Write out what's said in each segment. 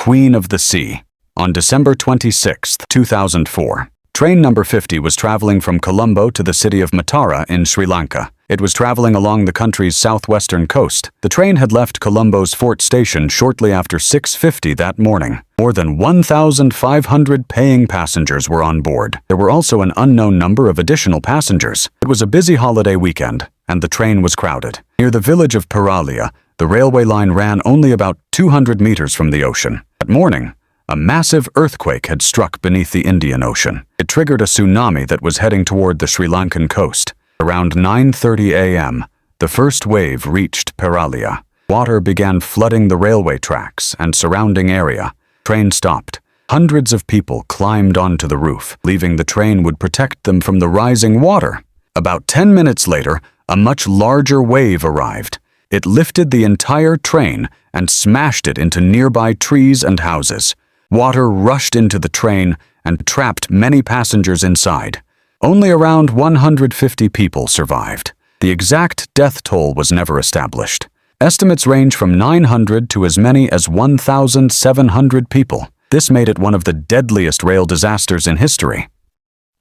Queen of the Sea. On December 26, 2004, train number 50 was traveling from Colombo to the city of Matara in Sri Lanka. It was traveling along the country's southwestern coast. The train had left Colombo's Fort Station shortly after 6:50 that morning. More than 1,500 paying passengers were on board. There were also an unknown number of additional passengers. It was a busy holiday weekend, and the train was crowded. Near the village of Paralia, the railway line ran only about 200 meters from the ocean. That morning, a massive earthquake had struck beneath the Indian Ocean. It triggered a tsunami that was heading toward the Sri Lankan coast. Around 9:30 a.m., the first wave reached Paralia. Water began flooding the railway tracks and surrounding area. Train stopped. Hundreds of people climbed onto the roof, believing the train would protect them from the rising water. About 10 minutes later, a much larger wave arrived. It lifted the entire train and smashed it into nearby trees and houses. Water rushed into the train and trapped many passengers inside. Only around 150 people survived. The exact death toll was never established. Estimates range from 900 to as many as 1,700 people. This made it one of the deadliest rail disasters in history.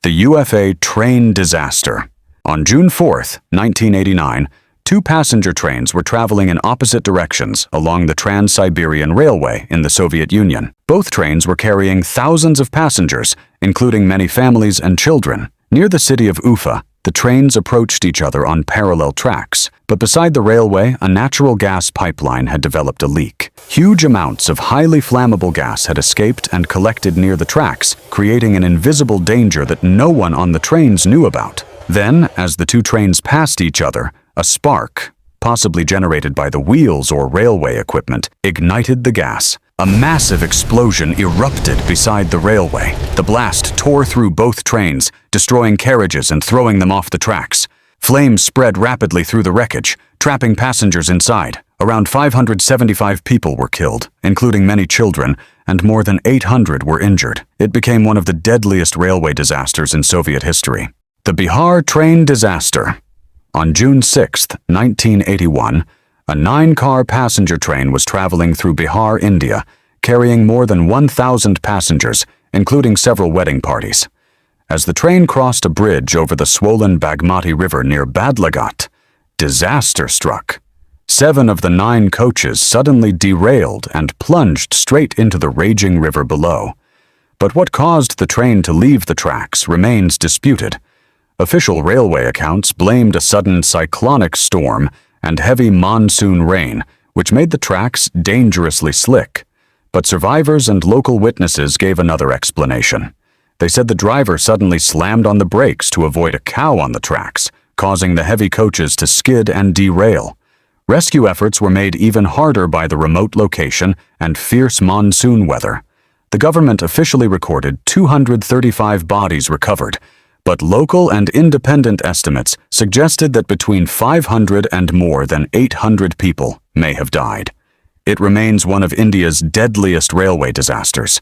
The UFA train disaster. On June 4, 1989, two passenger trains were traveling in opposite directions along the Trans-Siberian Railway in the Soviet Union. Both trains were carrying thousands of passengers, including many families and children. Near the city of Ufa, the trains approached each other on parallel tracks, but beside the railway, a natural gas pipeline had developed a leak. Huge amounts of highly flammable gas had escaped and collected near the tracks, creating an invisible danger that no one on the trains knew about. Then, as the two trains passed each other, a spark, possibly generated by the wheels or railway equipment, ignited the gas. A massive explosion erupted beside the railway. The blast tore through both trains, destroying carriages and throwing them off the tracks. Flames spread rapidly through the wreckage, trapping passengers inside. Around 575 people were killed, including many children, and more than 800 were injured. It became one of the deadliest railway disasters in Soviet history. The Bihar train disaster. On June 6, 1981, a 9-car passenger train was traveling through Bihar, India, carrying more than 1,000 passengers, including several wedding parties. As the train crossed a bridge over the swollen Bagmati River near Badlagat, disaster struck. 7 of the 9 coaches suddenly derailed and plunged straight into the raging river below. But what caused the train to leave the tracks remains disputed. Official railway accounts blamed a sudden cyclonic storm and heavy monsoon rain, which made the tracks dangerously slick. But survivors and local witnesses gave another explanation. They said the driver suddenly slammed on the brakes to avoid a cow on the tracks, causing the heavy coaches to skid and derail. Rescue efforts were made even harder by the remote location and fierce monsoon weather. The government officially recorded 235 bodies recovered, but local and independent estimates suggested that between 500 and more than 800 people may have died. It remains one of India's deadliest railway disasters.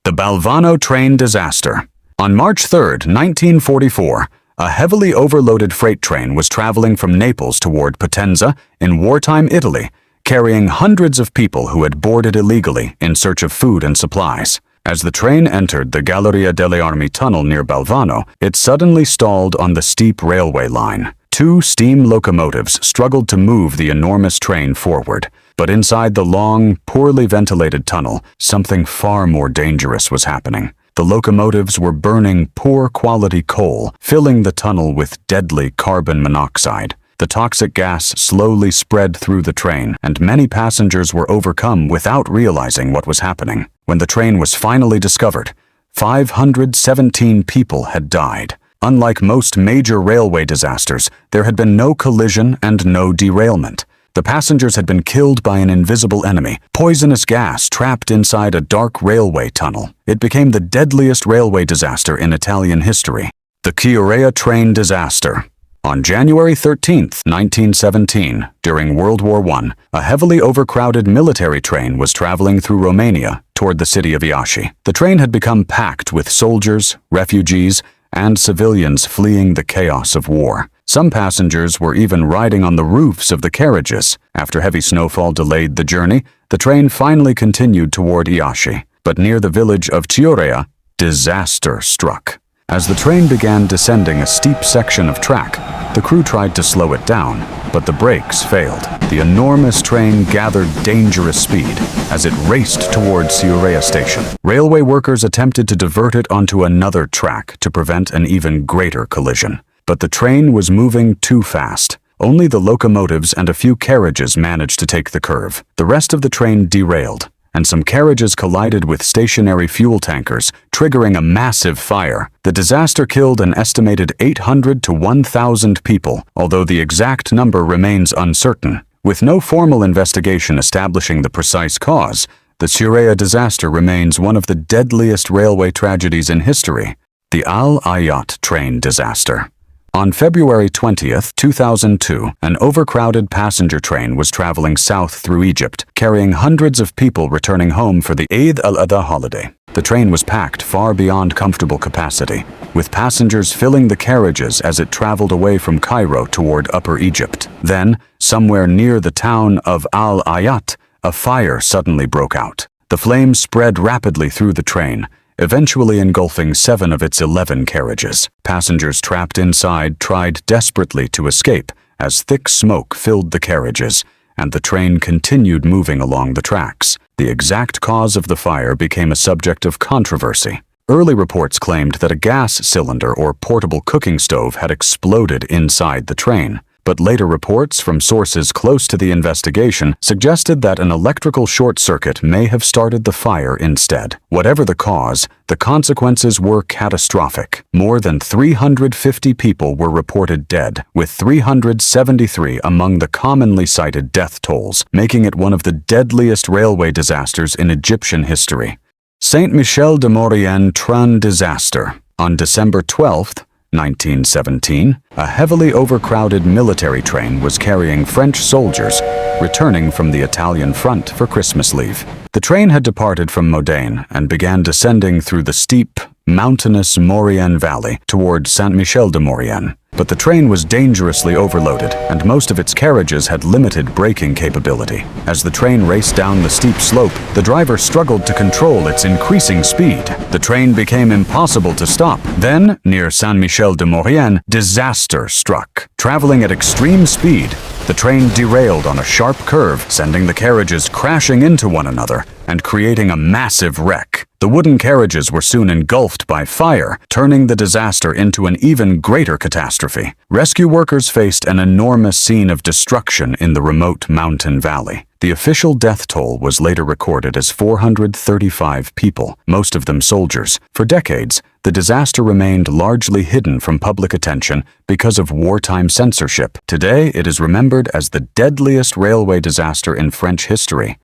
The Balvano train disaster. On March 3, 1944, a heavily overloaded freight train was traveling from Naples toward Potenza in wartime Italy, carrying hundreds of people who had boarded illegally in search of food and supplies. As the train entered the Galleria delle Armi tunnel near Balvano, it suddenly stalled on the steep railway line. 2 steam locomotives struggled to move the enormous train forward, but inside the long, poorly ventilated tunnel, something far more dangerous was happening. The locomotives were burning poor-quality coal, filling the tunnel with deadly carbon monoxide. The toxic gas slowly spread through the train, and many passengers were overcome without realizing what was happening. When the train was finally discovered, 517 people had died. Unlike most major railway disasters, there had been no collision and no derailment. The passengers had been killed by an invisible enemy, poisonous gas trapped inside a dark railway tunnel. It became the deadliest railway disaster in Italian history. The Ciurea train disaster. On January 13, 1917, during World War I, a heavily overcrowded military train was traveling through Romania toward the city of Iași. The train had become packed with soldiers, refugees, and civilians fleeing the chaos of war. Some passengers were even riding on the roofs of the carriages. After heavy snowfall delayed the journey, the The train finally continued toward Iași, but near the village of Ciurea, disaster struck. As the train began descending a steep section of track, the crew tried to slow it down, but the brakes failed. The enormous train gathered dangerous speed as it raced towards Ciurea station. Railway workers attempted to divert it onto another track to prevent an even greater collision. But the train was moving too fast. Only the locomotives and a few carriages managed to take the curve. The rest of the train derailed, and some carriages collided with stationary fuel tankers, triggering a massive fire. The disaster killed an estimated 800 to 1,000 people, although the exact number remains uncertain. With no formal investigation establishing the precise cause, the Ciurea disaster remains one of the deadliest railway tragedies in history, the Ayat train disaster. On February 20, 2002, an overcrowded passenger train was traveling south through Egypt, carrying hundreds of people returning home for the Eid al-Adha holiday. The train was packed far beyond comfortable capacity, with passengers filling the carriages as it traveled away from Cairo toward Upper Egypt. Then, somewhere near the town of Al-Ayat, a fire suddenly broke out. The flames spread rapidly through the train, eventually engulfing 7 of its 11 carriages. Passengers trapped inside tried desperately to escape as thick smoke filled the carriages, and the train continued moving along the tracks. The exact cause of the fire became a subject of controversy. Early reports claimed that a gas cylinder or portable cooking stove had exploded inside the train. But later reports from sources close to the investigation suggested that an electrical short circuit may have started the fire instead. Whatever the cause, the consequences were catastrophic. More than 350 people were reported dead, with 373 among the commonly cited death tolls, making it one of the deadliest railway disasters in Egyptian history. Saint-Michel-de-Maurienne train disaster. On December 12, 1917, a heavily overcrowded military train was carrying French soldiers returning from the Italian front for Christmas leave. The train had departed from Modane and began descending through the steep, mountainous Maurienne Valley toward Saint-Michel-de-Maurienne. But the train was dangerously overloaded, and most of its carriages had limited braking capability. As the train raced down the steep slope, the driver struggled to control its increasing speed. The train became impossible to stop. Then, near Saint-Michel-de-Maurienne, disaster struck. Traveling at extreme speed, the train derailed on a sharp curve, sending the carriages crashing into one another and creating a massive wreck. The wooden carriages were soon engulfed by fire, turning the disaster into an even greater catastrophe. Rescue workers faced an enormous scene of destruction in the remote mountain valley. The official death toll was later recorded as 435 people, most of them soldiers. For decades, the disaster remained largely hidden from public attention because of wartime censorship. Today, it is remembered as the deadliest railway disaster in French history.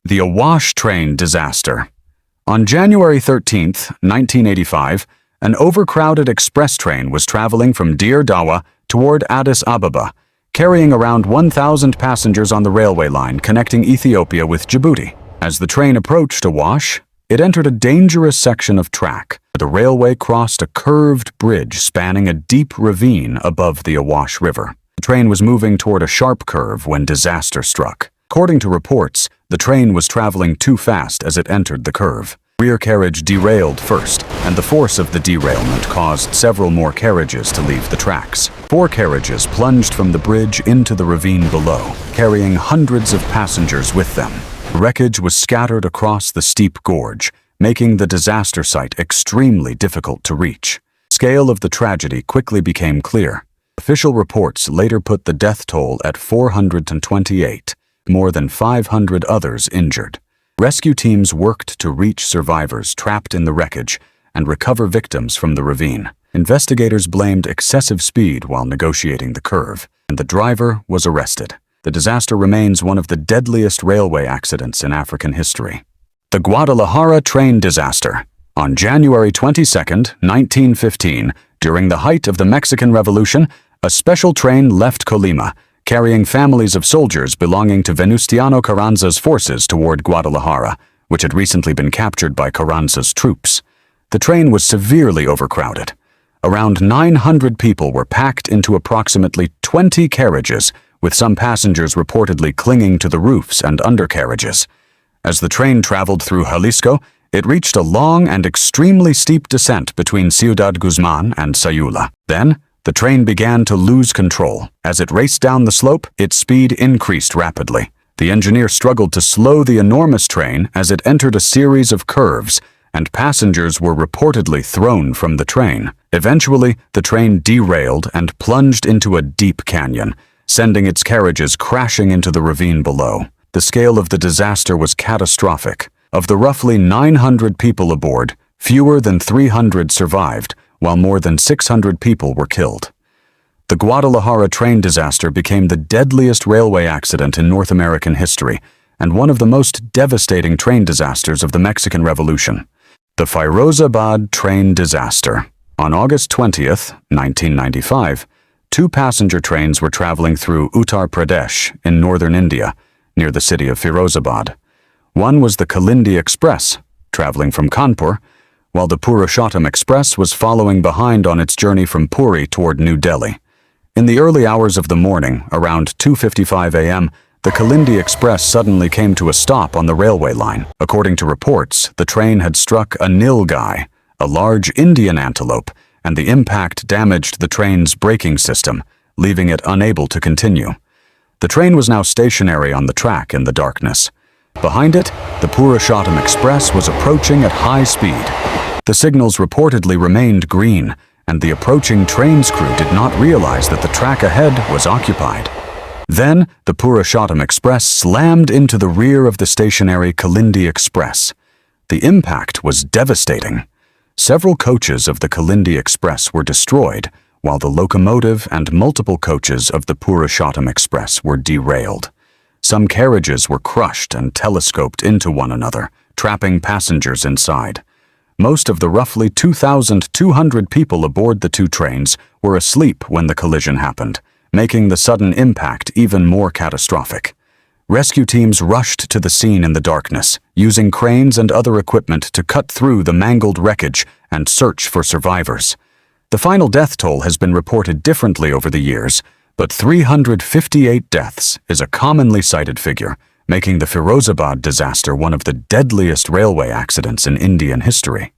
The Awash train disaster. On January 13, 1985, an overcrowded express train was traveling from Dir Dawa toward Addis Ababa, carrying around 1,000 passengers on the railway line connecting Ethiopia with Djibouti. As the train approached Awash, it entered a dangerous section of track. The railway crossed a curved bridge spanning a deep ravine above the Awash River. The train was moving toward a sharp curve when disaster struck. According to reports, the train was traveling too fast as it entered the curve. Rear carriage derailed first, and the force of the derailment caused several more carriages to leave the tracks. 4 carriages plunged from the bridge into the ravine below, carrying hundreds of passengers with them. Wreckage was scattered across the steep gorge, making the disaster site extremely difficult to reach. The scale of the tragedy quickly became clear. Official reports later put the death toll at 428. More than 500 others injured. Rescue teams worked to reach survivors trapped in the wreckage and recover victims from the ravine. Investigators blamed excessive speed while negotiating the curve, and the driver was arrested. The disaster remains one of the deadliest railway accidents in African history. The Guadalajara train disaster. On January 22, 1915, during the height of the Mexican Revolution, a special train left Colima, carrying families of soldiers belonging to Venustiano Carranza's forces toward Guadalajara, which had recently been captured by Carranza's troops. The train was severely overcrowded. Around 900 people were packed into approximately 20 carriages, with some passengers reportedly clinging to the roofs and undercarriages. As the train traveled through Jalisco, it reached a long and extremely steep descent between Ciudad Guzman and Sayula. Then, the train began to lose control. As it raced down the slope, its speed increased rapidly. The engineer struggled to slow the enormous train as it entered a series of curves, and passengers were reportedly thrown from the train. Eventually, the train derailed and plunged into a deep canyon, sending its carriages crashing into the ravine below. The scale of the disaster was catastrophic. Of the roughly 900 people aboard, fewer than 300 survived, while more than 600 people were killed. The Guadalajara train disaster became the deadliest railway accident in North American history and one of the most devastating train disasters of the Mexican Revolution. The Firozabad train disaster. On August 20th, 1995, two passenger trains were traveling through Uttar Pradesh in northern India, near the city of Firozabad. One was the Kalindi Express, traveling from Kanpur, while the Purushottam Express was following behind on its journey from Puri toward New Delhi. In the early hours of the morning, around 2:55 a.m., the Kalindi Express suddenly came to a stop on the railway line. According to reports, the train had struck a nilgai, a large Indian antelope, and the impact damaged the train's braking system, leaving it unable to continue. The train was now stationary on the track in the darkness. Behind it, the Purushottam Express was approaching at high speed. The signals reportedly remained green, and the approaching train's crew did not realize that the track ahead was occupied. Then, the Purushottam Express slammed into the rear of the stationary Kalindi Express. The impact was devastating. Several coaches of the Kalindi Express were destroyed, while the locomotive and multiple coaches of the Purushottam Express were derailed. Some carriages were crushed and telescoped into one another, trapping passengers inside. Most of the roughly 2,200 people aboard the two trains were asleep when the collision happened, making the sudden impact even more catastrophic. Rescue teams rushed to the scene in the darkness, using cranes and other equipment to cut through the mangled wreckage and search for survivors. The final death toll has been reported differently over the years, but 358 deaths is a commonly cited figure, making the Firozabad disaster one of the deadliest railway accidents in Indian history.